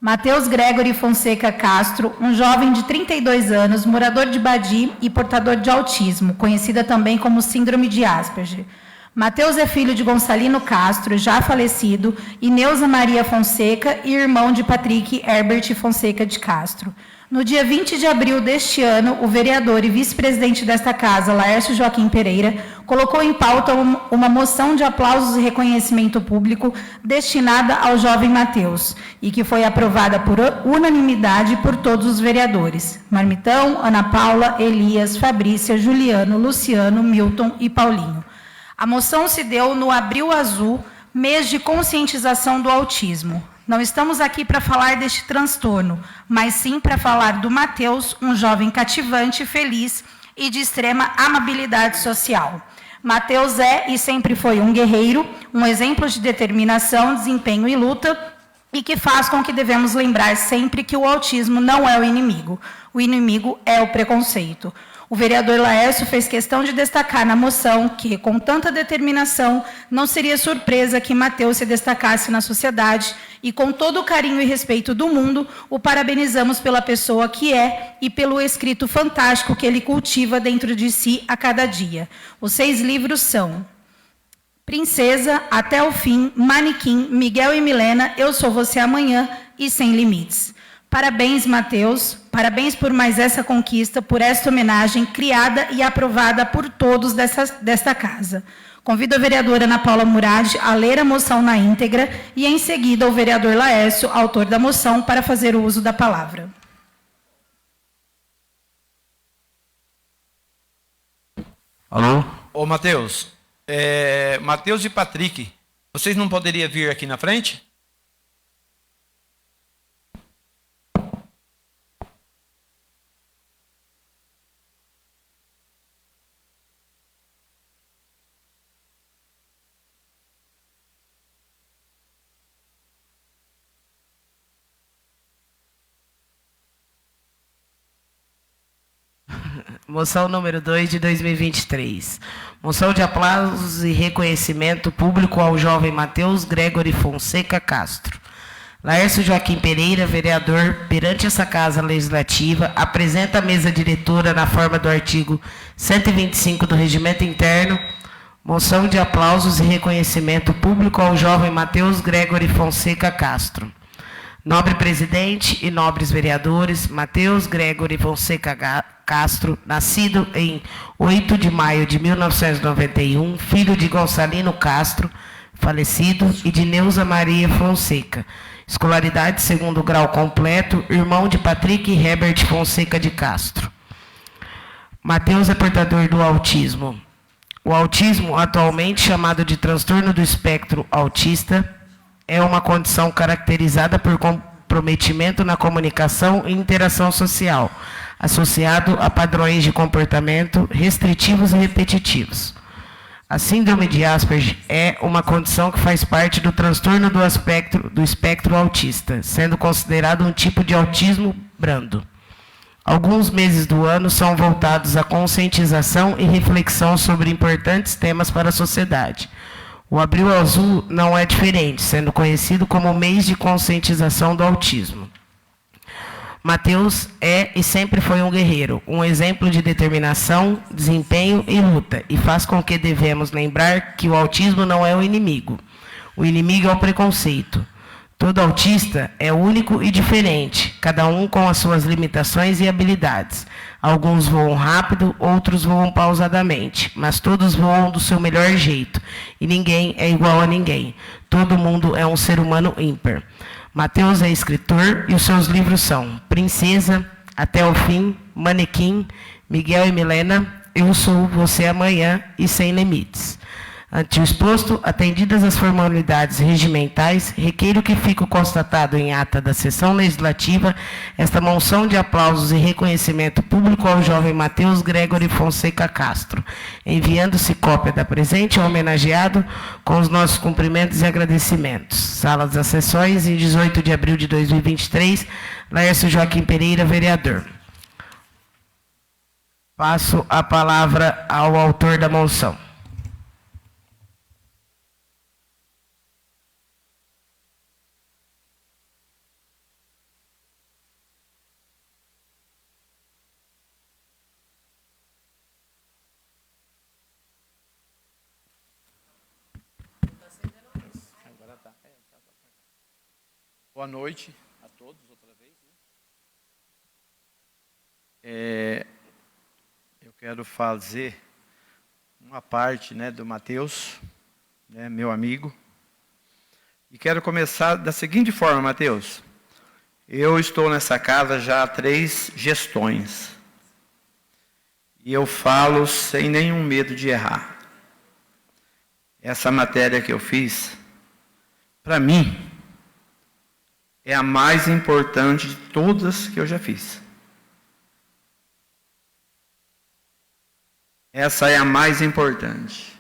Matheus Gregory Fonseca Castro, um jovem de 32 anos, morador de Badi e portador de autismo, conhecida também como síndrome de Asperger. Matheus é filho de Gonçalino Castro, já falecido, e Neuza Maria Fonseca, e irmão de Patrick Herbert Fonseca de Castro. No dia 20 de abril deste ano, o vereador e vice-presidente desta casa, Laércio Joaquim Pereira, colocou em pauta uma moção de aplausos e reconhecimento público destinada ao jovem Matheus, e que foi aprovada por unanimidade por todos os vereadores: Marmitão, Ana Paula, Elias, Fabrícia, Juliano, Luciano, Milton e Paulinho. A moção se deu no Abril Azul, mês de conscientização do autismo. Não estamos aqui para falar deste transtorno, mas sim para falar do Matheus, um jovem cativante, feliz e de extrema amabilidade social. Matheus é e sempre foi um guerreiro, um exemplo de determinação, desempenho e luta, e que faz com que devemos lembrar sempre que o autismo não é o inimigo é o preconceito. O vereador Laércio fez questão de destacar na moção que, com tanta determinação, não seria surpresa que Matheus se destacasse na sociedade, e com todo o carinho e respeito do mundo, o parabenizamos pela pessoa que é e pelo escrito fantástico que ele cultiva dentro de si a cada dia. Os 6 livros são Princesa, Até o Fim, Manequim, Miguel e Milena, Eu Sou Você Amanhã e Sem Limites. Parabéns, Matheus. Parabéns por mais essa conquista, por esta homenagem criada e aprovada por todos desta casa. Convido a vereadora Ana Paula Murad a ler a moção na íntegra e, em seguida, o vereador Laércio, autor da moção, para fazer o uso da palavra. Alô? Ô, Matheus. Matheus e Patrick, vocês não poderiam vir aqui na frente? Moção número 2 de 2023. Moção de aplausos e reconhecimento público ao jovem Matheus Gregory Fonseca Castro. Laércio Joaquim Pereira, vereador, perante essa Casa Legislativa, apresenta a mesa diretora, na forma do artigo 125 do Regimento Interno, moção de aplausos e reconhecimento público ao jovem Matheus Gregory Fonseca Castro. Nobre presidente e nobres vereadores, Matheus Gregory Fonseca Castro, nascido em 8 de maio de 1991, filho de Gonçalino Castro, falecido, e de Neuza Maria Fonseca. Escolaridade segundo grau completo, irmão de Patrick Herbert Fonseca de Castro. Matheus é portador do autismo. O autismo, atualmente chamado de transtorno do espectro autista, é uma condição caracterizada por comprometimento na comunicação e interação social, associado a padrões de comportamento restritivos e repetitivos. A síndrome de Asperger é uma condição que faz parte do transtorno do espectro autista, sendo considerado um tipo de autismo brando. Alguns meses do ano são voltados à conscientização e reflexão sobre importantes temas para a sociedade. O Abril Azul não é diferente, sendo conhecido como o mês de conscientização do autismo. Matheus é e sempre foi um guerreiro, um exemplo de determinação, desempenho e luta, e faz com que devemos lembrar que o autismo não é o inimigo é o preconceito. Todo autista é único e diferente, cada um com as suas limitações e habilidades. Alguns voam rápido, outros voam pausadamente, mas todos voam do seu melhor jeito, e ninguém é igual a ninguém. Todo mundo é um ser humano ímpar. Matheus é escritor e os seus livros são Princesa, Até o Fim, Manequim, Miguel e Milena, Eu Sou Você Amanhã e Sem Limites. Ante o exposto, atendidas as formalidades regimentais, requeiro que fique constatado em ata da sessão legislativa esta moção de aplausos e reconhecimento público ao jovem Matheus Gregory Fonseca Castro, enviando-se cópia da presente ao homenageado com os nossos cumprimentos e agradecimentos. Sala das Sessões, em 18 de abril de 2023, Laércio Joaquim Pereira, vereador. Passo a palavra ao autor da moção. Boa noite a todos outra vez. Eu quero fazer uma parte, né, do Mateus, né, meu amigo. E quero começar da seguinte forma, Mateus. Eu estou nessa casa já há 3 gestões. E eu falo sem nenhum medo de errar. Essa matéria que eu fiz, para mim, é a mais importante de todas que eu já fiz. Essa é a mais importante.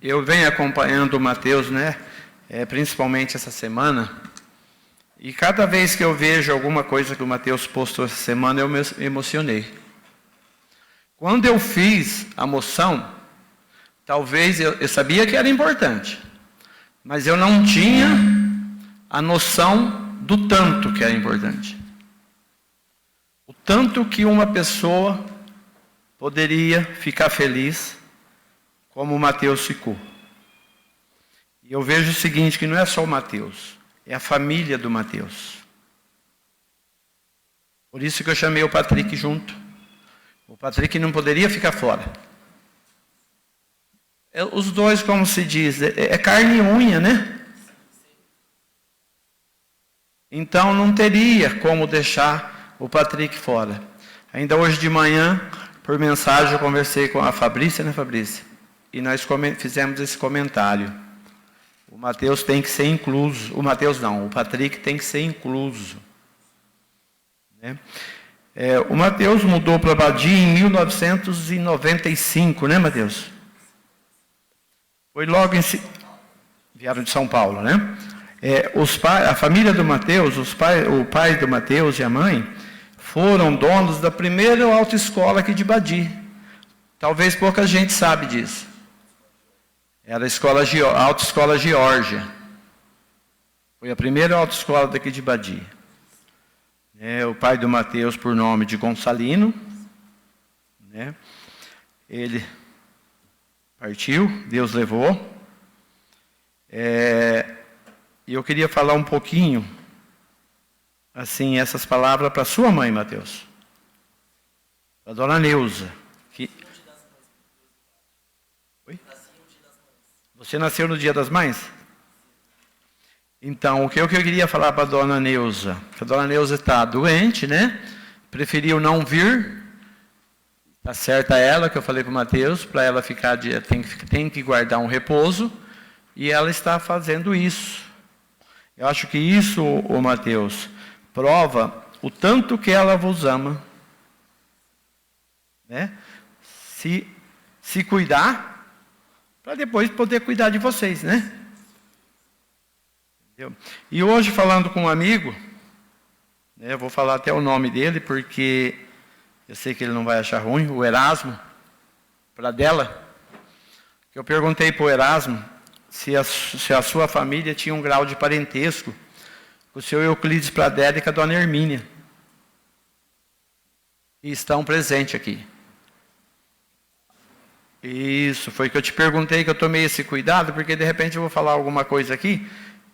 Eu venho acompanhando o Mateus, né? Principalmente essa semana. E cada vez que eu vejo alguma coisa que o Mateus postou essa semana, eu me emocionei. Quando eu fiz a moção, talvez eu sabia que era importante, mas eu não tinha a noção do tanto que era importante. O tanto que uma pessoa poderia ficar feliz, como o Mateus ficou. E eu vejo o seguinte, que não é só o Mateus, é a família do Mateus. Por isso que eu chamei o Patrick junto. O Patrick não poderia ficar fora. Os dois, como se diz, é carne e unha, né? Então não teria como deixar o Patrick fora. Ainda hoje de manhã, por mensagem, eu conversei com a Fabrícia, né, Fabrícia? E nós fizemos esse comentário. O Mateus tem que ser incluso. O Mateus não, o Patrick tem que ser incluso. Né? O Mateus mudou para Badia em 1995, né, Mateus? Foi logo em seguida. Vieram de São Paulo, né? A família do Mateus, o pai do Mateus e a mãe, foram donos da primeira autoescola aqui de Badia. Talvez pouca gente sabe disso. Era a Autoescola Geórgia. Foi a primeira autoescola daqui de Badia. O pai do Mateus, por nome de Gonçalino, né? Ele partiu, Deus levou. E eu queria falar um pouquinho, assim, essas palavras para sua mãe, Mateus. Para a dona Neuza. Oi? Você nasceu no Dia das Mães? Então, o que eu queria falar para a dona Neuza? Que a dona Neuza está doente, né? Preferiu não vir. Está certa ela, que eu falei para o Mateus, para ela ficar, tem que guardar um repouso. E ela está fazendo isso. Eu acho que isso, o Mateus, prova o tanto que ela vos ama. Né? Se cuidar, para depois poder cuidar de vocês, né? Entendeu? E hoje, falando com um amigo, né, eu vou falar até o nome dele, porque eu sei que ele não vai achar ruim, o Erasmo, para dela, que eu perguntei para o Erasmo se a sua família tinha um grau de parentesco com o senhor Euclides Pradella e com a dona Hermínia. E estão presentes aqui. Isso, foi que eu te perguntei, que eu tomei esse cuidado, porque de repente eu vou falar alguma coisa aqui,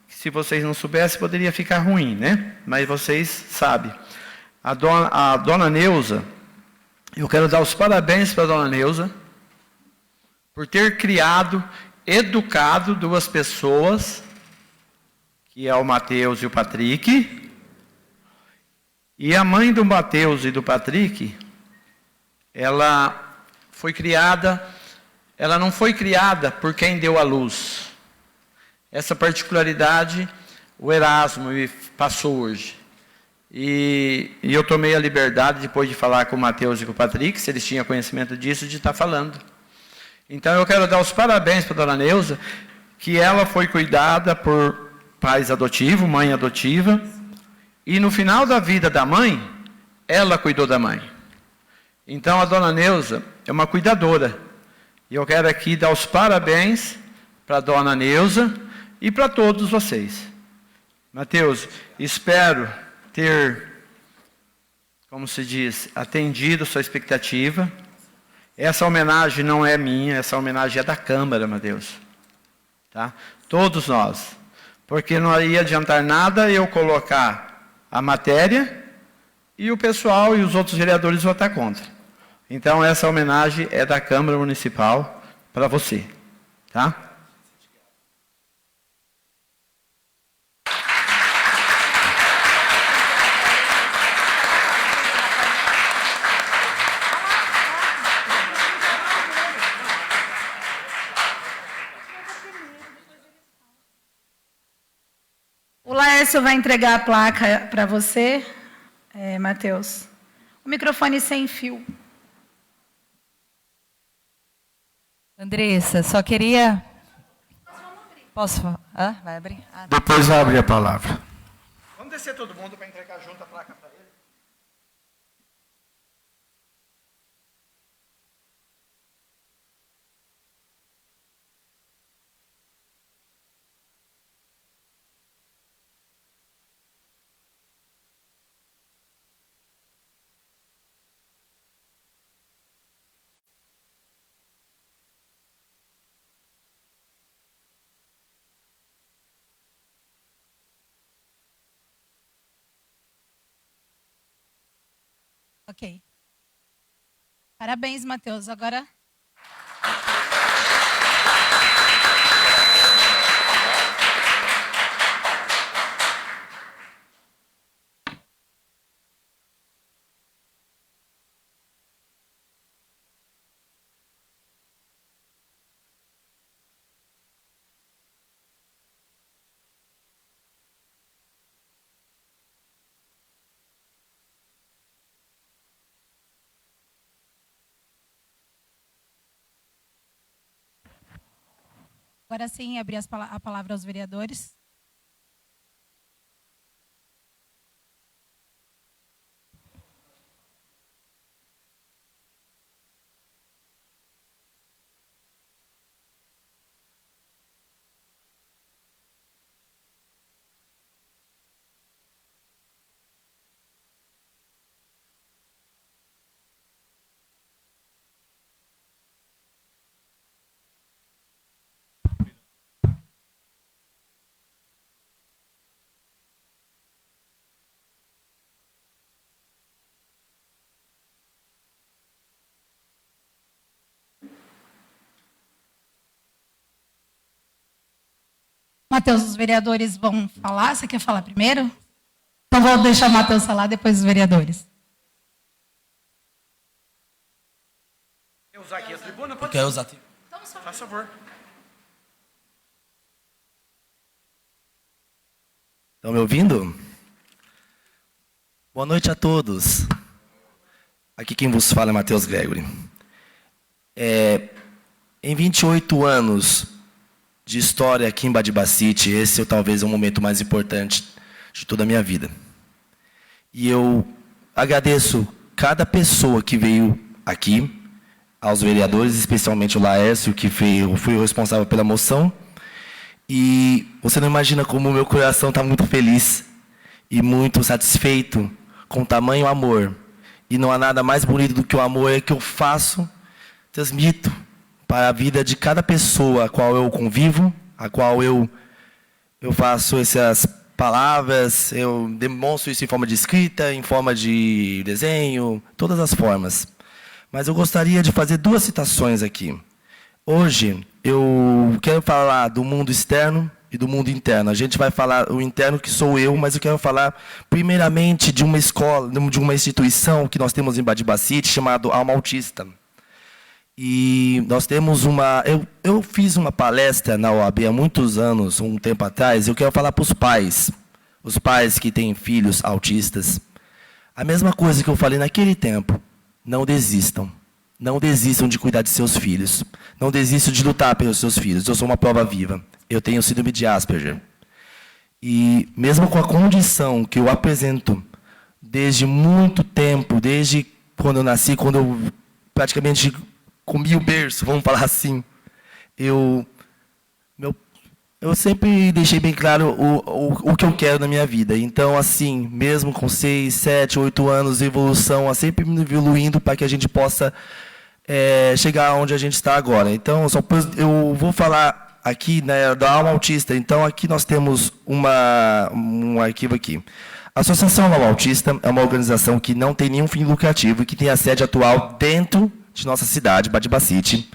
que se vocês não soubessem, poderia ficar ruim, né? Mas vocês sabem. A dona Neuza, eu quero dar os parabéns para a dona Neuza, por ter criado, educado 2 pessoas, que é o Mateus e o Patrick. E a mãe do Mateus e do Patrick, ela foi criada, ela não foi criada por quem deu a luz. Essa particularidade o Erasmo me passou hoje. E eu tomei a liberdade, depois de falar com o Mateus e com o Patrick, se eles tinham conhecimento disso, de estar falando. Então eu quero dar os parabéns para a dona Neuza, que ela foi cuidada por pais adotivos, mãe adotiva, e no final da vida da mãe, ela cuidou da mãe. Então a dona Neuza é uma cuidadora. E eu quero aqui dar os parabéns para a dona Neuza e para todos vocês. Mateus, espero ter, como se diz, atendido a sua expectativa. Essa homenagem não é minha, essa homenagem é da Câmara, Mateus. Tá? Todos nós. Porque não ia adiantar nada eu colocar a matéria e o pessoal e os outros vereadores votar contra. Então, essa homenagem é da Câmara Municipal para você, tá? O Laércio vai entregar a placa para você, Matheus. O microfone sem fio. Andressa, só queria... Posso falar? Vai abrir? Depois abre a palavra. Vamos descer todo mundo para entregar junto a placa para ele. Ok. Parabéns, Matheus. Agora... Agora sim, abrir a palavra aos vereadores. Matheus, os vereadores vão falar. Você quer falar primeiro? Então vou deixar o Matheus falar, depois os vereadores. Quer usar aqui a tribuna? Quer usar a tribuna? Faz favor. Estão me ouvindo? Boa noite a todos. Aqui quem vos fala é Matheus Gregory. Em 28 anos de história aqui em Badibacite, esse talvez é o momento mais importante de toda a minha vida. E eu agradeço cada pessoa que veio aqui, aos vereadores, especialmente o Laércio, que fui o responsável pela moção. E você não imagina como o meu coração está muito feliz e muito satisfeito com tamanho amor. E não há nada mais bonito do que o amor que eu faço, transmito para a vida de cada pessoa a qual eu convivo, a qual eu faço essas palavras, eu demonstro isso em forma de escrita, em forma de desenho, todas as formas. Mas eu gostaria de fazer duas citações aqui. Hoje, eu quero falar do mundo externo e do mundo interno. A gente vai falar o interno, que sou eu, mas eu quero falar primeiramente de uma escola, de uma instituição que nós temos em Badibacite, chamado Alma Autista. E nós temos uma... Eu fiz uma palestra na OAB há muitos anos, um tempo atrás, e eu quero falar para os pais que têm filhos autistas. A mesma coisa que eu falei naquele tempo. Não desistam. Não desistam de cuidar de seus filhos. Não desistam de lutar pelos seus filhos. Eu sou uma prova viva. Eu tenho síndrome de Asperger. E mesmo com a condição que eu apresento desde muito tempo, desde quando eu nasci, quando eu praticamente comi o berço, vamos falar assim, eu sempre deixei bem claro o que eu quero na minha vida. Então, assim, mesmo com 6, 7, 8 anos de evolução, sempre me evoluindo para que a gente possa chegar onde a gente está agora. Então, eu vou falar aqui, né, da Alma Autista. Então, aqui nós temos um arquivo aqui. A Associação Alma Autista é uma organização que não tem nenhum fim lucrativo e que tem a sede atual dentro de nossa cidade, Badibacite,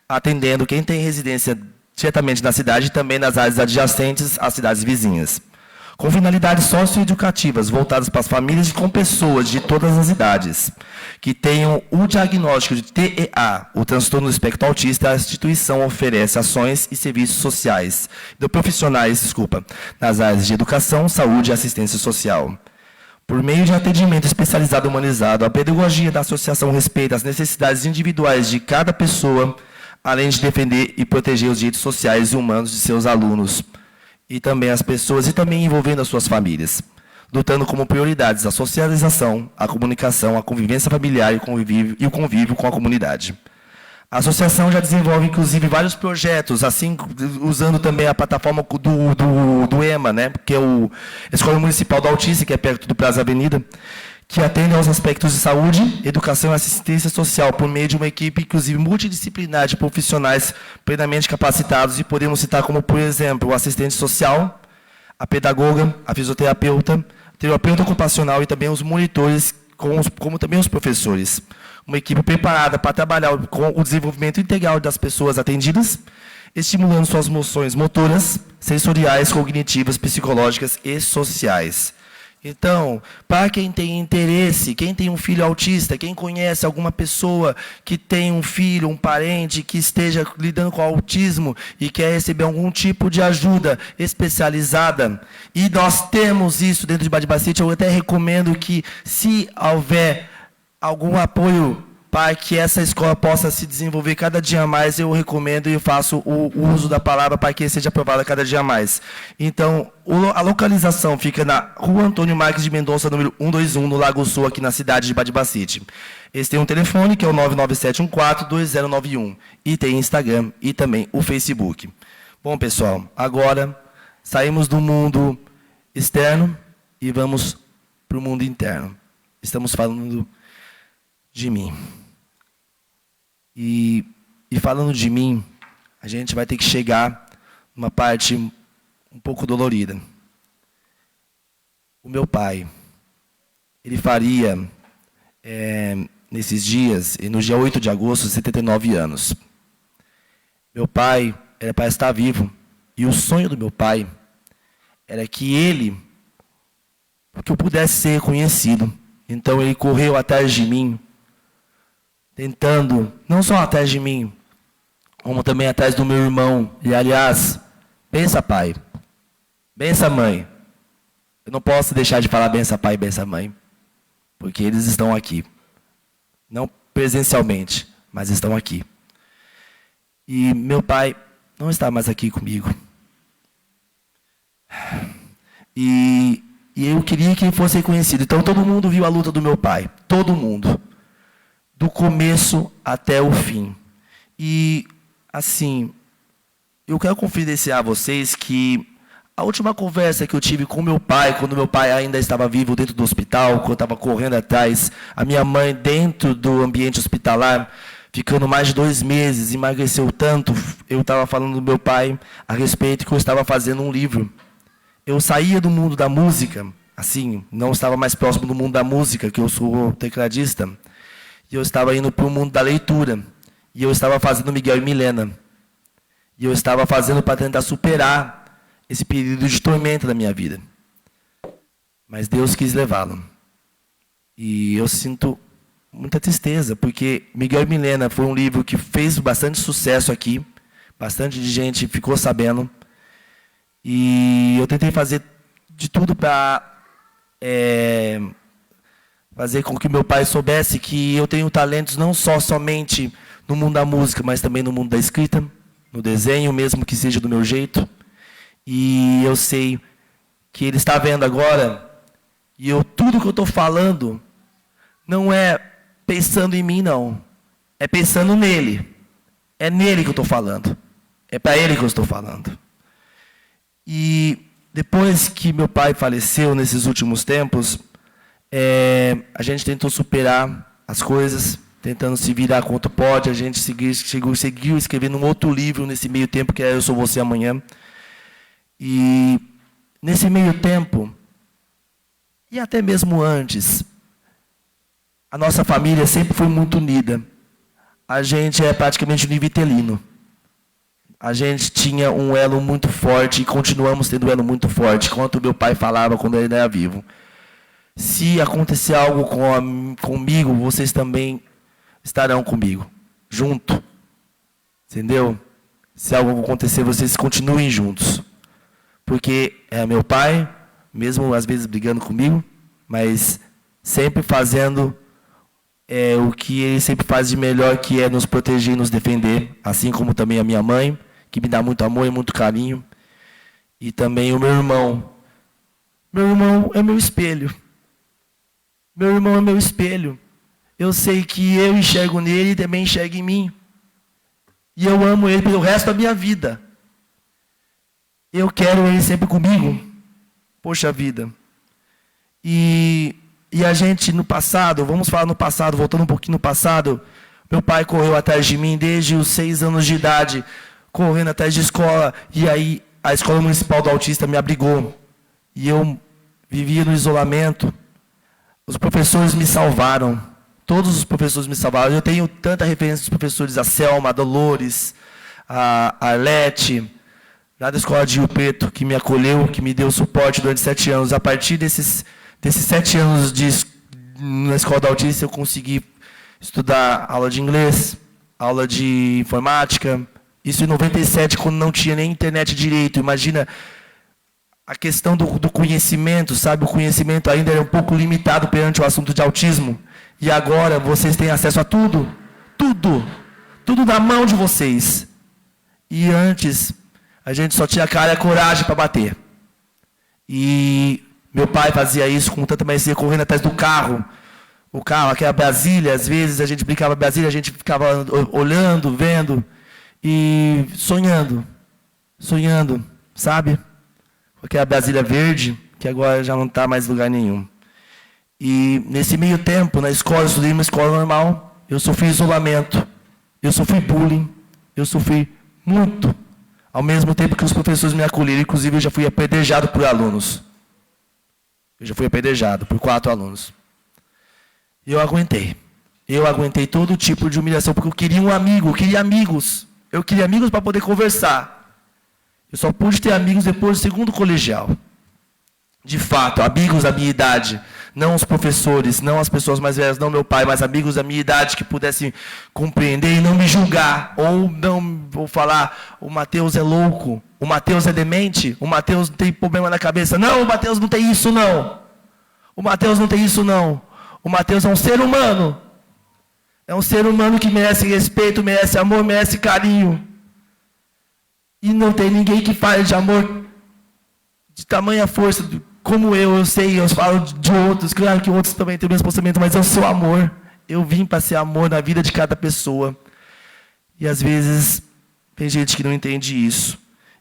atendendo quem tem residência diretamente na cidade e também nas áreas adjacentes às cidades vizinhas, com finalidades socioeducativas voltadas para as famílias e com pessoas de todas as idades que tenham o diagnóstico de TEA, o transtorno do espectro autista. A instituição oferece ações e serviços sociais, profissionais, nas áreas de educação, saúde e assistência social. Por meio de atendimento especializado e humanizado, a pedagogia da associação respeita as necessidades individuais de cada pessoa, além de defender e proteger os direitos sociais e humanos de seus alunos e também as pessoas, e também envolvendo as suas famílias, dotando como prioridades a socialização, a comunicação, a convivência familiar e o convívio com a comunidade. A associação já desenvolve, inclusive, vários projetos, assim, usando também a plataforma do EMA, né, que é a Escola Municipal do Autista, que é perto do Praça Avenida, que atende aos aspectos de saúde, educação e assistência social, por meio de uma equipe, inclusive, multidisciplinar de profissionais plenamente capacitados, e podemos citar como, por exemplo, o assistente social, a pedagoga, a fisioterapeuta, o terapeuta ocupacional e também os monitores, como também os professores. Uma equipe preparada para trabalhar com o desenvolvimento integral das pessoas atendidas, estimulando suas emoções motoras, sensoriais, cognitivas, psicológicas e sociais. Então, para quem tem interesse, quem tem um filho autista, quem conhece alguma pessoa que tem um filho, um parente que esteja lidando com autismo e quer receber algum tipo de ajuda especializada, e nós temos isso dentro de Badibacite, eu até recomendo que, se houver algum apoio para que essa escola possa se desenvolver cada dia mais, eu recomendo e faço o uso da palavra para que seja aprovada cada dia mais. Então, a localização fica na Rua Antônio Marques de Mendonça, número 121, no Lago Sul, aqui na cidade de Badibacite. Eles têm um telefone, que é o 99714-2091. E tem Instagram e também o Facebook. Bom, pessoal, agora saímos do mundo externo e vamos para o mundo interno. Estamos falando de mim. E falando de mim, a gente vai ter que chegar numa parte um pouco dolorida. O meu pai, ele faria, nesses dias, e no dia 8 de agosto, 79 anos. Meu pai era para estar vivo, e o sonho do meu pai era que eu pudesse ser reconhecido. Então ele correu atrás de mim, tentando, não só atrás de mim, como também atrás do meu irmão. E, aliás, bença pai, bença mãe. Eu não posso deixar de falar bença pai e bença mãe, porque eles estão aqui. Não presencialmente, mas estão aqui. E meu pai não está mais aqui comigo. E eu queria que ele fosse reconhecido. Então, todo mundo viu a luta do meu pai. Todo mundo. Do começo até o fim. E, assim, eu quero confidenciar a vocês que a última conversa que eu tive com meu pai, quando meu pai ainda estava vivo dentro do hospital, quando eu estava correndo atrás, a minha mãe dentro do ambiente hospitalar, ficando mais de 2 meses, emagreceu tanto, eu estava falando do meu pai a respeito que eu estava fazendo um livro. Eu saía do mundo da música, assim, não estava mais próximo do mundo da música, que eu sou tecladista, e eu estava indo para o mundo da leitura. E eu estava fazendo Miguel e Milena. E eu estava fazendo para tentar superar esse período de tormenta da minha vida. Mas Deus quis levá-lo. E eu sinto muita tristeza, porque Miguel e Milena foi um livro que fez bastante sucesso aqui. Bastante de gente ficou sabendo. E eu tentei fazer de tudo para fazer com que meu pai soubesse que eu tenho talentos não somente no mundo da música, mas também no mundo da escrita, no desenho, mesmo que seja do meu jeito. E eu sei que ele está vendo agora, e tudo que eu estou falando não é pensando em mim, não. É pensando nele. É nele que eu estou falando. É para ele que eu estou falando. E depois que meu pai faleceu, nesses últimos tempos, a gente tentou superar as coisas, tentando se virar quanto pode. A gente seguiu escrevendo um outro livro nesse meio tempo, que é Eu Sou Você Amanhã. E nesse meio tempo, e até mesmo antes, a nossa família sempre foi muito unida. A gente é praticamente univitelino. A gente tinha um elo muito forte e continuamos tendo um elo muito forte, quanto meu pai falava quando ele era vivo. Se acontecer algo comigo, vocês também estarão comigo, junto. Entendeu? Se algo acontecer, vocês continuem juntos. Porque é meu pai, mesmo às vezes brigando comigo, mas sempre fazendo o que ele sempre faz de melhor, que é nos proteger e nos defender, assim como também a minha mãe, que me dá muito amor e muito carinho, e também o meu irmão. Meu irmão é meu espelho. Meu irmão é meu espelho. Eu sei que eu enxergo nele e também enxerga em mim. E eu amo ele pelo resto da minha vida. Eu quero ele sempre comigo. Poxa vida. E a gente no passado, vamos falar no passado, voltando um pouquinho no passado, meu pai correu atrás de mim desde os 6 anos de idade, correndo atrás de escola, e aí a Escola Municipal do Autista me abrigou. E eu vivia no isolamento. Os professores me salvaram. Todos os professores me salvaram. Eu tenho tanta referência dos professores, a Selma, a Dolores, a Arlete, lá da escola de Rio Preto, que me acolheu, que me deu suporte durante 7 anos. A partir desses 7 anos na escola do autista, eu consegui estudar aula de inglês, aula de informática. Isso em 97, quando não tinha nem internet direito. Imagina a questão do conhecimento, sabe? O conhecimento ainda era um pouco limitado perante o assunto de autismo. E agora vocês têm acesso a tudo. Tudo. Tudo na mão de vocês. E antes, a gente só tinha cara e coragem para bater. E meu pai fazia isso com tanta maestria, correndo atrás do carro. O carro, aquela Brasília, às vezes a gente brincava Brasília, a gente ficava olhando, vendo e sonhando, sabe? Aquela Brasília verde, que agora já não está mais em lugar nenhum. E nesse meio tempo, na escola, eu estudei numa escola normal, eu sofri isolamento, eu sofri bullying, eu sofri muito. Ao mesmo tempo que os professores me acolheram, inclusive eu já fui apedrejado por alunos. Eu já fui apedrejado por 4 alunos. E eu aguentei. Eu aguentei todo tipo de humilhação, porque eu queria um amigo, eu queria amigos. Eu queria amigos para poder conversar. Eu só pude ter amigos depois do 2º colegial. De fato, amigos da minha idade. Não os professores, não as pessoas mais velhas, não meu pai, mas amigos da minha idade que pudessem compreender e não me julgar. Ou não vou falar, o Mateus é louco, o Mateus é demente, o Mateus tem problema na cabeça. Não, o Mateus não tem isso não. O Mateus não tem isso não. O Mateus é um ser humano. É um ser humano que merece respeito, merece amor, merece carinho. E não tem ninguém que fale de amor de tamanha força como eu sei, eu falo de outros, claro que outros também têm o mesmo pensamento, mas eu sou amor. Eu vim para ser amor na vida de cada pessoa. E às vezes tem gente que não entende isso.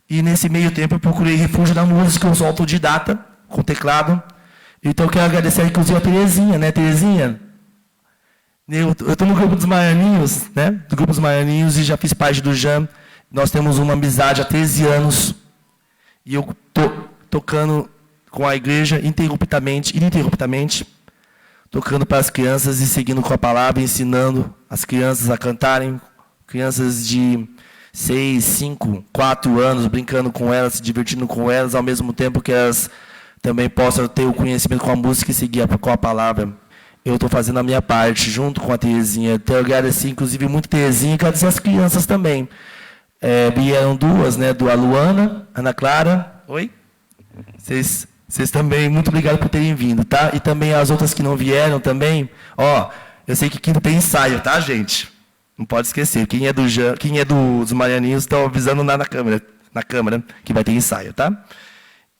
E nesse meio tempo eu procurei refúgio na música, eu sou autodidata, com teclado. Então eu quero agradecer inclusive a Terezinha, né, Terezinha? Eu estou no grupo dos Maianinhos, né? Do grupo dos Maianinhos, e já fiz parte do JAM. Nós temos uma amizade há 13 anos. E eu estou tocando com a igreja ininterruptamente, tocando para as crianças e seguindo com a palavra, ensinando as crianças a cantarem, crianças de 6, 5, 4 anos, brincando com elas, se divertindo com elas, ao mesmo tempo que elas também possam ter o conhecimento com a música e seguir com a palavra. Eu estou fazendo a minha parte, junto com a Terezinha. Então, eu agradeço, inclusive, muito a Terezinha, e agradecer as crianças também. Vieram 2, né, do Luana, Ana Clara. Oi? Vocês também, muito obrigado por terem vindo, tá? E também as outras que não vieram também. Ó, eu sei que quinta tem ensaio, tá, gente? Não pode esquecer. Quem é dos Marianinhos, estão avisando na câmera, que vai ter ensaio, tá?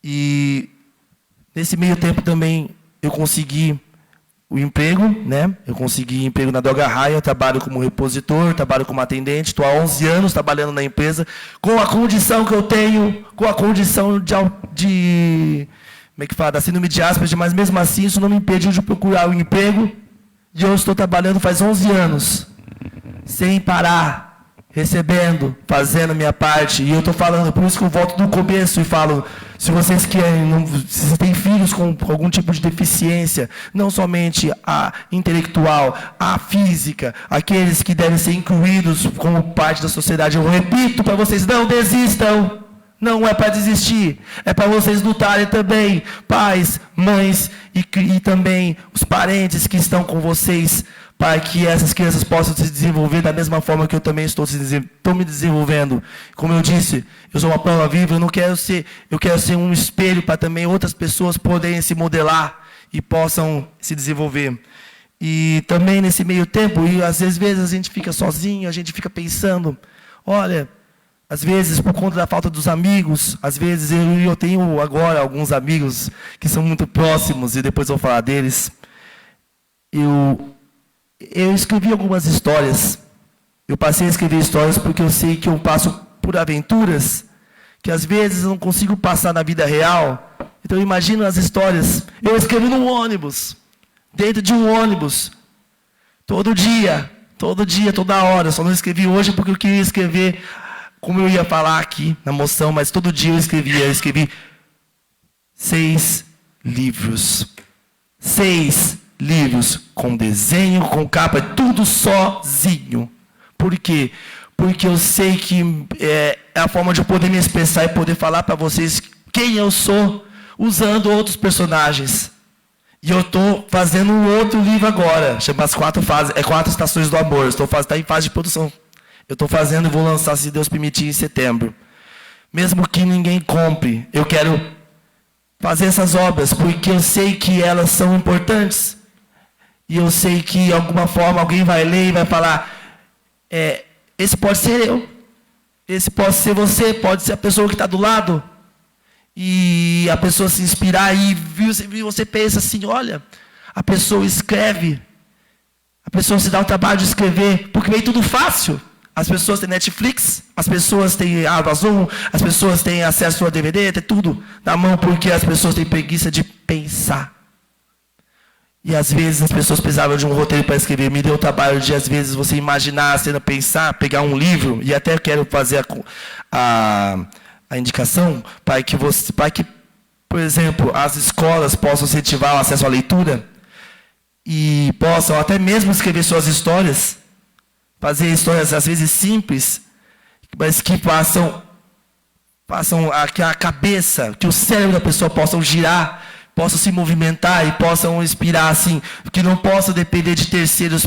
E nesse meio tempo também eu consegui o emprego, né? Eu consegui emprego na Droga Raia, trabalho como repositor, trabalho como atendente, estou há 11 anos trabalhando na empresa, com a condição que eu tenho, com a condição de como é que fala, da síndrome de Asperger, mas mesmo assim isso não me impediu de procurar um emprego E eu estou trabalhando faz 11 anos, sem parar, recebendo, fazendo a minha parte. E eu estou falando, por isso que eu volto do começo e falo, se vocês querem, se vocês têm filhos com algum tipo de deficiência, não somente a intelectual, a física, aqueles que devem ser incluídos como parte da sociedade, eu repito para vocês, não desistam. Não é para desistir, é para vocês lutarem também, pais, mães e também os parentes que estão com vocês, para que essas crianças possam se desenvolver da mesma forma que eu também estou me desenvolvendo. Como eu disse, eu sou uma prova viva, eu quero ser um espelho para também outras pessoas poderem se modelar e possam se desenvolver. E também nesse meio tempo, e às vezes a gente fica sozinho, a gente fica pensando, olha, às vezes, por conta da falta dos amigos, às vezes eu tenho agora alguns amigos que são muito próximos, e depois eu vou falar deles. Eu escrevi algumas histórias. Eu passei a escrever histórias porque eu sei que eu passo por aventuras que às vezes eu não consigo passar na vida real. Então eu imagino as histórias. Eu escrevi num ônibus, dentro de um ônibus, todo dia, toda hora. Eu só não escrevi hoje porque eu queria escrever como eu ia falar aqui na moção, mas todo dia eu escrevi 6 livros. 6 livros com desenho, com capa, tudo sozinho. Por quê? Porque eu sei que é a forma de eu poder me expressar e poder falar para vocês quem eu sou, usando outros personagens. E eu estou fazendo um outro livro agora, chama As 4 Fases, 4 Estações do Amor. Está em fase de produção. Eu estou fazendo e vou lançar, se Deus permitir, em setembro. Mesmo que ninguém compre, eu quero fazer essas obras, porque eu sei que elas são importantes. E eu sei que, de alguma forma, alguém vai ler e vai falar, esse pode ser eu, esse pode ser você, pode ser a pessoa que está do lado. E a pessoa se inspirar e você pensa assim, olha, a pessoa escreve, a pessoa se dá o trabalho de escrever, porque vem tudo fácil. As pessoas têm Netflix, as pessoas têm Amazon, as pessoas têm acesso a DVD, tem tudo na mão, porque as pessoas têm preguiça de pensar. E às vezes as pessoas precisavam de um roteiro para escrever. Me deu o trabalho de, às vezes, você imaginar a cena, pensar, pegar um livro, e até quero fazer a indicação para que, por exemplo, as escolas possam incentivar o acesso à leitura e possam até mesmo escrever suas histórias. Fazer histórias, às vezes, simples, mas que façam que a cabeça, que o cérebro da pessoa possam girar, possam se movimentar e possam inspirar, assim, que não possam depender de terceiros,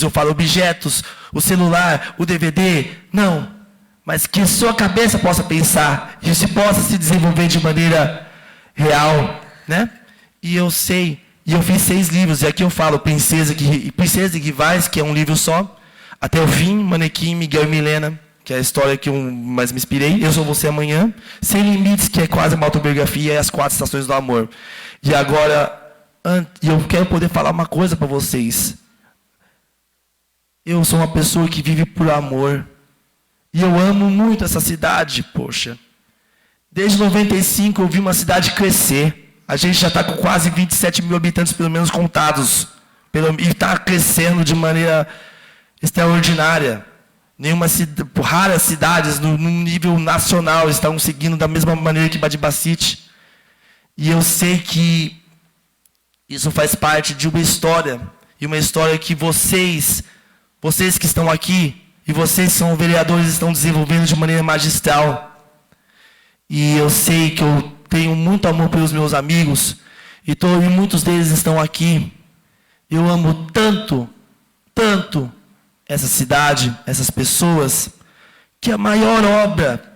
eu falo objetos, o celular, o DVD, não. Mas que a sua cabeça possa pensar, e você possa se desenvolver de maneira real, né? E eu sei, e eu fiz 6 livros, e aqui eu falo Princesa de Rivais, que é um livro só, Até o Fim, Manequim, Miguel e Milena, que é a história que eu mais me inspirei, Eu Sou Você Amanhã, Sem Limites, que é quase uma autobiografia, e As 4 Estações do Amor. E agora, eu quero poder falar uma coisa para vocês. Eu sou uma pessoa que vive por amor, e eu amo muito essa cidade, poxa. Desde 95 eu vi uma cidade crescer, a gente já está com quase 27 mil habitantes, pelo menos contados, e está crescendo de maneira extraordinária. Raras cidades no nível nacional estão seguindo da mesma maneira que Badibacite. E eu sei que isso faz parte de uma história, e uma história que vocês que estão aqui, e vocês que são vereadores, estão desenvolvendo de maneira magistral. E eu sei que eu tenho muito amor pelos meus amigos, e muitos deles estão aqui. Eu amo tanto, tanto, essa cidade, essas pessoas, que a maior obra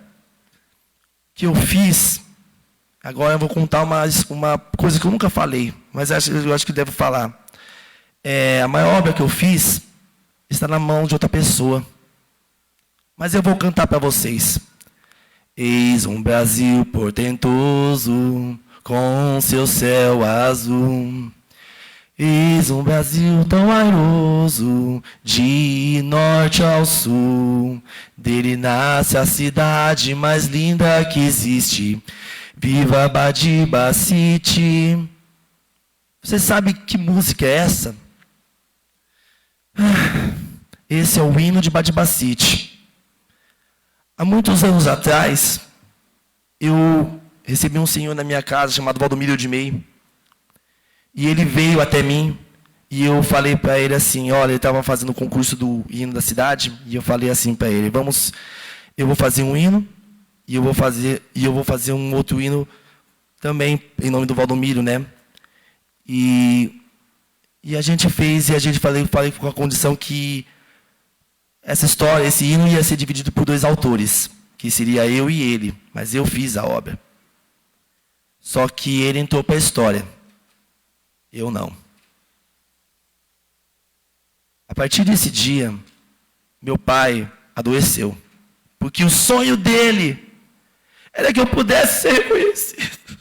que eu fiz, agora eu vou contar uma coisa que eu nunca falei, mas eu acho que devo falar. A maior obra que eu fiz está na mão de outra pessoa. Mas eu vou cantar para vocês. Eis um Brasil portentoso, com seu céu azul. Eis um Brasil tão airoso, de norte ao sul. Dele nasce a cidade mais linda que existe. Viva Badibacite. Você sabe que música é essa? Esse é o hino de Badibacite. Há muitos anos atrás, eu recebi um senhor na minha casa chamado Valdomiro Edmei. E ele veio até mim e eu falei para ele assim, olha, ele estava fazendo o concurso do hino da cidade e eu falei assim para ele, eu vou fazer um hino e eu vou fazer um outro hino também em nome do Valdomiro, né? E a gente fez, e a gente falei com a condição que essa história, esse hino ia ser dividido por 2 autores, que seria eu e ele, mas eu fiz a obra. Só que ele entrou para a história, eu não. A partir desse dia, meu pai adoeceu, porque o sonho dele era que eu pudesse ser reconhecido.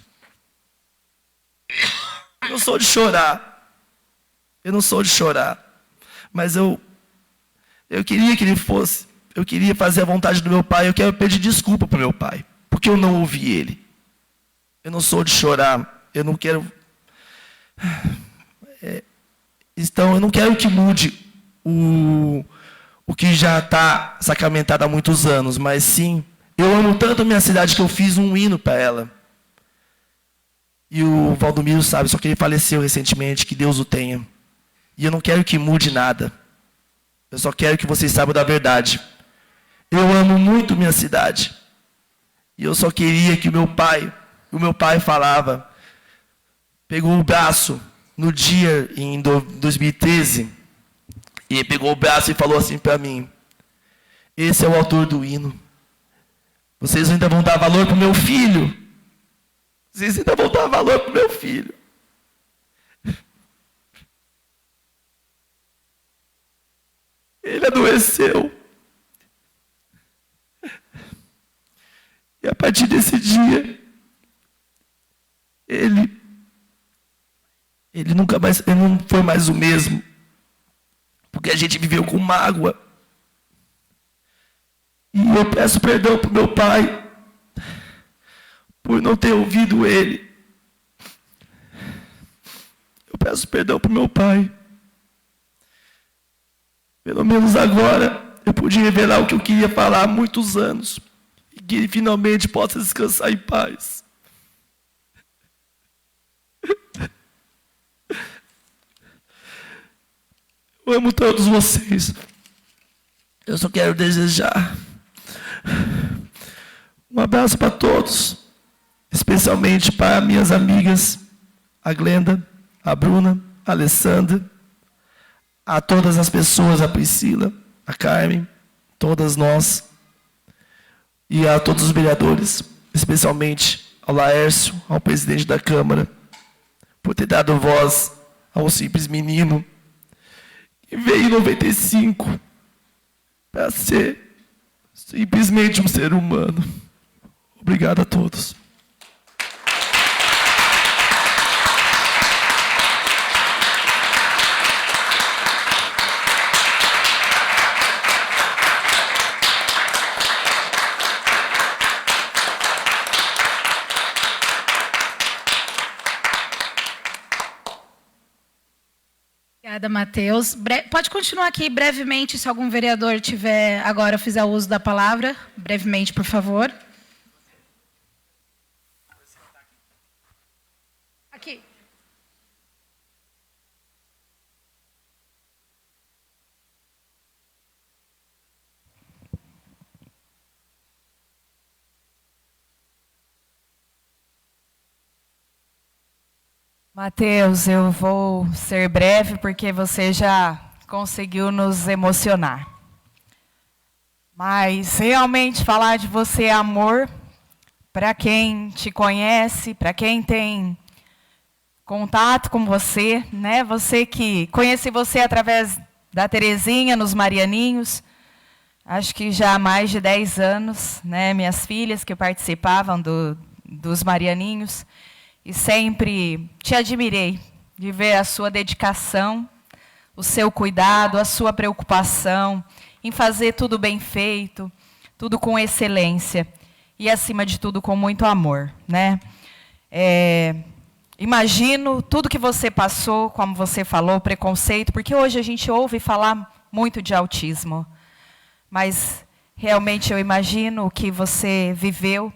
Eu não sou de chorar, mas eu queria que ele fosse, eu queria fazer a vontade do meu pai, eu quero pedir desculpa para o meu pai, porque eu não ouvi ele. Eu não sou de chorar, eu não quero... Então, eu não quero que mude o que já está sacramentado há muitos anos, mas sim, eu amo tanto a minha cidade que eu fiz um hino para ela. E o Valdomiro sabe, só que ele faleceu recentemente, que Deus o tenha. E eu não quero que mude nada. Eu só quero que vocês saibam da verdade. Eu amo muito minha cidade. E eu só queria que o meu pai falava, pegou o braço no dia em 2013, e ele pegou o braço e falou assim para mim, esse é o autor do hino. Vocês ainda vão dar valor para o meu filho. Vocês ainda vão dar valor para o meu filho. Ele adoeceu. E a partir desse dia, ele não foi mais o mesmo. Porque a gente viveu com mágoa. E eu peço perdão para o meu pai por não ter ouvido ele. Eu peço perdão para o meu pai. Pelo menos agora eu pude revelar o que eu queria falar há muitos anos. E que ele finalmente possa descansar em paz. Eu amo todos vocês. Eu só quero desejar um abraço para todos, especialmente para minhas amigas, a Glenda, a Bruna, a Alessandra, a todas as pessoas, a Priscila, a Carmen, todas nós, e a todos os vereadores, especialmente ao Laércio, ao presidente da Câmara, por ter dado voz ao simples menino que veio em 95 para ser simplesmente um ser humano. Obrigado a todos. Obrigada, Matheus. Pode continuar aqui brevemente, se algum vereador tiver agora fizer uso da palavra. Brevemente, por favor. Aqui. Matheus, eu vou ser breve porque você já conseguiu nos emocionar. Mas realmente falar de você é amor para quem te conhece, para quem tem contato com você, né? Você que conhece você através da Terezinha nos Marianinhos, acho que já há mais de 10 anos, né? Minhas filhas que participavam dos Marianinhos. E sempre te admirei de ver a sua dedicação, o seu cuidado, a sua preocupação em fazer tudo bem feito, tudo com excelência e, acima de tudo, com muito amor, né? imagino tudo que você passou, como você falou, preconceito, porque hoje a gente ouve falar muito de autismo. Mas realmente eu imagino o que você viveu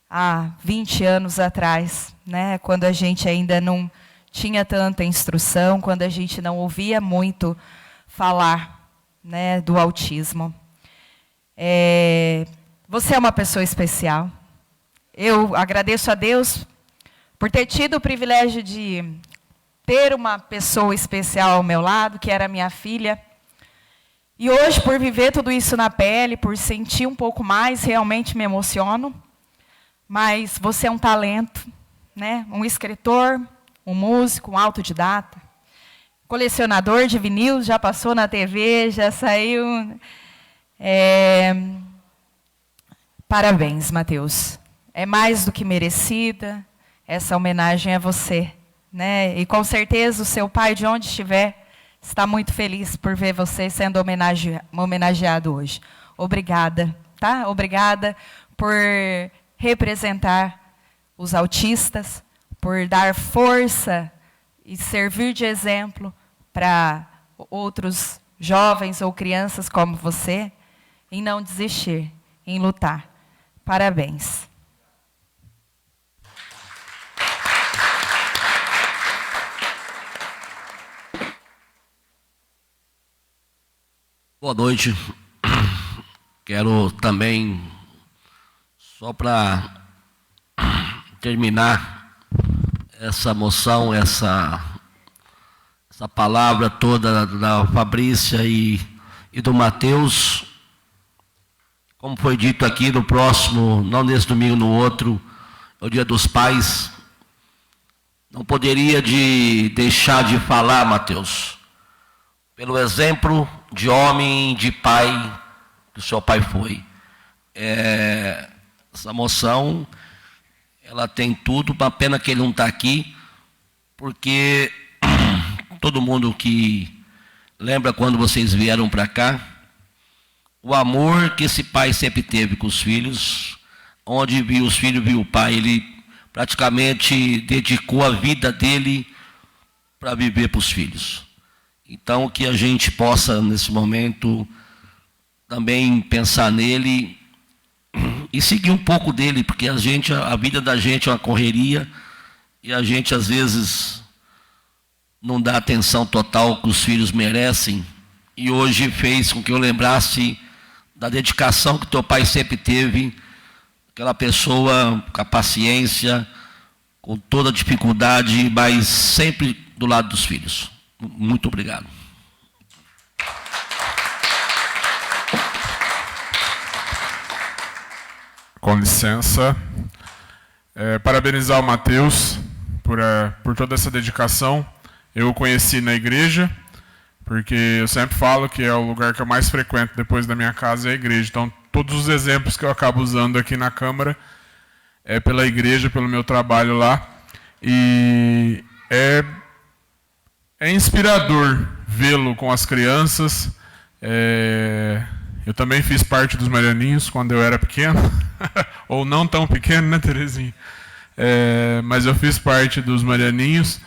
há 20 anos atrás, né? Quando a gente ainda não tinha tanta instrução, quando a gente não ouvia muito falar, né, do autismo. Você é uma pessoa especial. Eu agradeço a Deus por ter tido o privilégio de ter uma pessoa especial ao meu lado, que era minha filha. E hoje, por viver tudo isso na pele, por sentir um pouco mais, realmente me emociono. Mas você é um talento, né? Um escritor, um músico, um autodidata, colecionador de vinil, já passou na TV, já saiu. Parabéns, Mateus. É mais do que merecida essa homenagem a você, né? E com certeza o seu pai, de onde estiver, está muito feliz por ver você sendo homenageado hoje. Obrigada, tá? Obrigada por representar os autistas, por dar força e servir de exemplo para outros jovens ou crianças como você, em não desistir, em lutar. Parabéns. Boa noite. Quero também, só para terminar essa moção, essa palavra toda da Fabrícia e do Mateus, como foi dito aqui, no próximo, não nesse domingo, no outro, é o Dia dos Pais. Não poderia deixar de falar, Mateus, pelo exemplo de homem, de pai, que o seu pai foi. Essa moção, ela tem tudo, uma pena que ele não está aqui, porque todo mundo que lembra quando vocês vieram para cá, o amor que esse pai sempre teve com os filhos, onde viu os filhos, viu o pai, ele praticamente dedicou a vida dele para viver para os filhos. Então, que a gente possa, nesse momento, também pensar nele e seguir um pouco dele, porque a vida da gente é uma correria e a gente, às vezes, não dá atenção total que os filhos merecem. E hoje fez com que eu lembrasse da dedicação que teu pai sempre teve, aquela pessoa com a paciência, com toda a dificuldade, mas sempre do lado dos filhos. Muito obrigado. Com licença. Parabenizar o Mateus por toda essa dedicação. Eu o conheci na igreja, porque eu sempre falo que é o lugar que eu mais frequento depois da minha casa é a igreja. Então, todos os exemplos que eu acabo usando aqui na Câmara é pela igreja, pelo meu trabalho lá. E é inspirador vê-lo com as crianças. Eu também fiz parte dos Marianinhos quando eu era pequeno, ou não tão pequeno, né, Terezinha? Mas eu fiz parte dos Marianinhos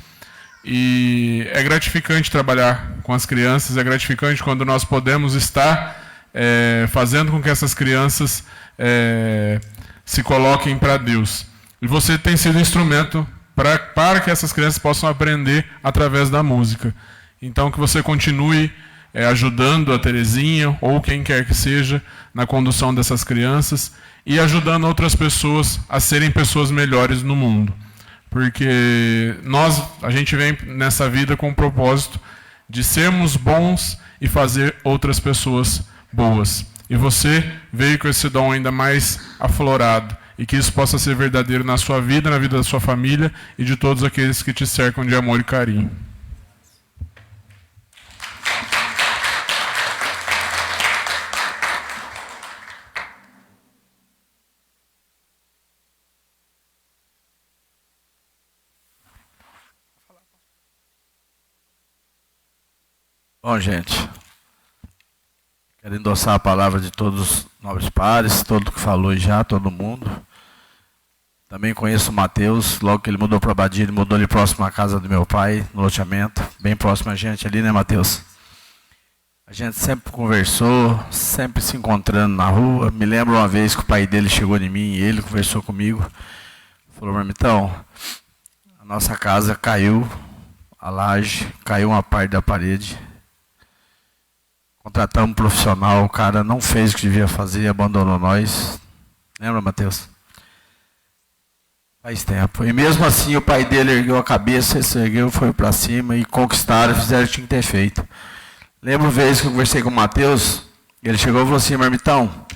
e é gratificante trabalhar com as crianças, é gratificante quando nós podemos estar fazendo com que essas crianças se coloquem para Deus. E você tem sido instrumento para que essas crianças possam aprender através da música. Então, que você continue ajudando a Terezinha, ou quem quer que seja, na condução dessas crianças, e ajudando outras pessoas a serem pessoas melhores no mundo. Porque a gente vem nessa vida com o propósito de sermos bons e fazer outras pessoas boas. E você veio com esse dom ainda mais aflorado. E que isso possa ser verdadeiro na sua vida, na vida da sua família e de todos aqueles que te cercam de amor e carinho. Bom, gente, quero endossar a palavra de todos os nobres pares, todo que falou já, todo mundo. Também conheço o Matheus, logo que ele mudou para Badia, ele mudou ali próximo à casa do meu pai, no loteamento, bem próximo a gente ali, né, Matheus? A gente sempre conversou, sempre se encontrando na rua. Me lembro uma vez que o pai dele chegou em mim e ele conversou comigo. Falou, Marmitão, a nossa casa caiu, a laje, caiu uma parte da parede. Contratamos um profissional, o cara não fez o que devia fazer, abandonou nós. Lembra, Matheus? Faz tempo. E mesmo assim o pai dele ergueu a cabeça, se ergueu, foi para cima e conquistaram, fizeram o que tinha que ter feito. Lembro uma vez que eu conversei com o Matheus, ele chegou e falou assim, Marmitão,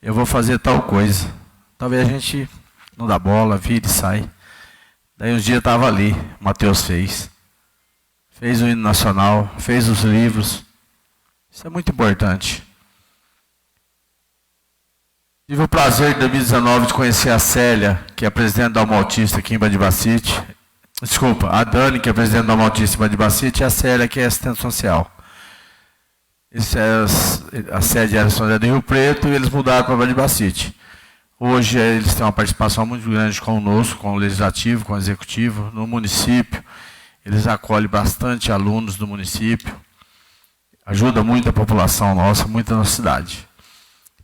eu vou fazer tal coisa. Talvez a gente não dá bola, vira e sai. Daí uns dias eu estava ali, o Matheus fez. Fez o hino nacional, fez os livros. Isso é muito importante. Tive o prazer em 2019 de conhecer a Célia, que é a presidente da Alma Autista aqui em Badibacite. Desculpa, a Dani, que é a presidente da Alma Autista em Badibacite, e a Célia, que é assistente social. A sede era São José do Rio Preto e eles mudaram para Badibacite. Hoje eles têm uma participação muito grande conosco, com o Legislativo, com o Executivo, no município. Eles acolhem bastante alunos do município. Ajuda muito a população nossa, muito a nossa cidade.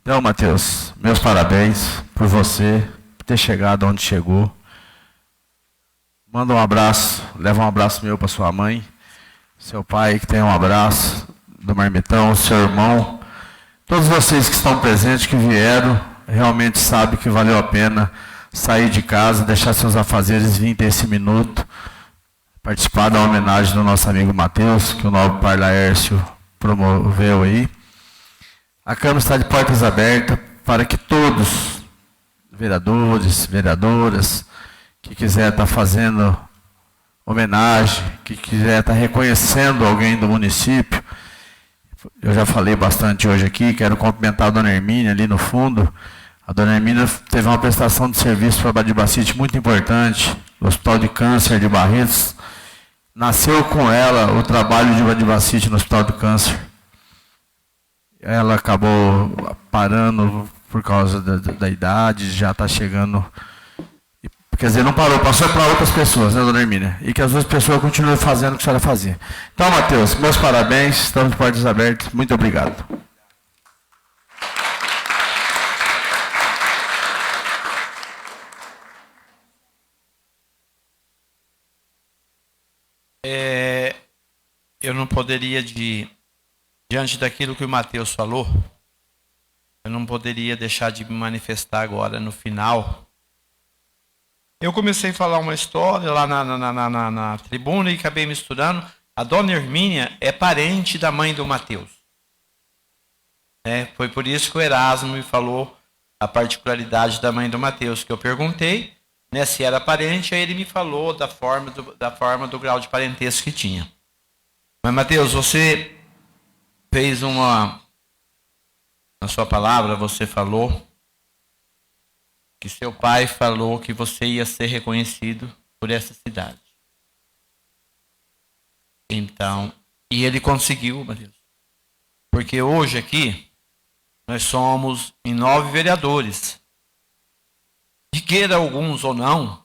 Então, Matheus, meus parabéns por você, por ter chegado onde chegou. Manda um abraço, leva um abraço meu para sua mãe, seu pai que tem um abraço, do Marmitão, seu irmão. Todos vocês que estão presentes, que vieram, realmente sabem que valeu a pena sair de casa, deixar seus afazeres, vir ter esse minuto, participar da homenagem do nosso amigo Matheus, que o nobre pai Laércio promoveu aí. A Câmara está de portas abertas para que todos, vereadores, vereadoras, que quiser estar fazendo homenagem, que quiser estar reconhecendo alguém do município. Eu já falei bastante hoje aqui, quero cumprimentar a dona Hermínia ali no fundo. A dona Hermínia teve uma prestação de serviço para Badibacite muito importante, no Hospital de Câncer de Barretos. Nasceu com ela o trabalho de Badibacite no Hospital de Câncer. Ela acabou parando por causa da idade, já está chegando. Quer dizer, não parou, passou para outras pessoas, né, dona Hermínia? E que as outras pessoas continuem fazendo o que a senhora fazia. Então, Matheus, meus parabéns, estamos de portas abertas. Muito obrigado. Eu não poderia, diante daquilo que o Matheus falou, eu não poderia deixar de me manifestar agora no final. Eu comecei a falar uma história lá na tribuna e acabei misturando. A dona Hermínia é parente da mãe do Matheus. Foi por isso que o Erasmo me falou a particularidade da mãe do Matheus, que eu perguntei, se era parente, aí ele me falou da forma do grau de parentesco que tinha. Mas, Matheus, você fez na sua palavra, você falou que seu pai falou que você ia ser reconhecido por essa cidade. Então, e ele conseguiu, Matheus. Porque hoje aqui, nós somos em 9 vereadores. E queira alguns ou não,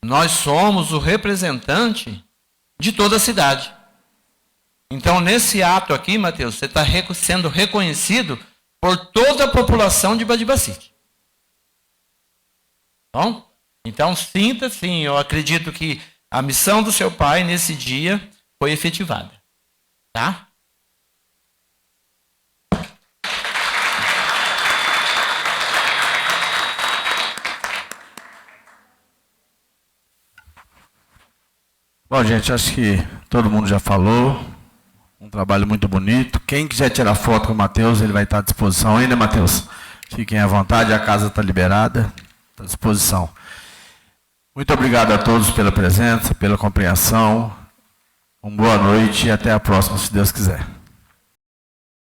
nós somos o representante de toda a cidade. Então, nesse ato aqui, Matheus, você está sendo reconhecido por toda a população de Badibacite. Bom? Então, sinta sim, eu acredito que a missão do seu pai nesse dia foi efetivada. Tá? Bom, gente, acho que todo mundo já falou. Um trabalho muito bonito. Quem quiser tirar foto com o Matheus, ele vai estar à disposição ainda, Matheus. Fiquem à vontade, a casa está liberada. Está à disposição. Muito obrigado a todos pela presença, pela compreensão. Uma boa noite e até a próxima, se Deus quiser.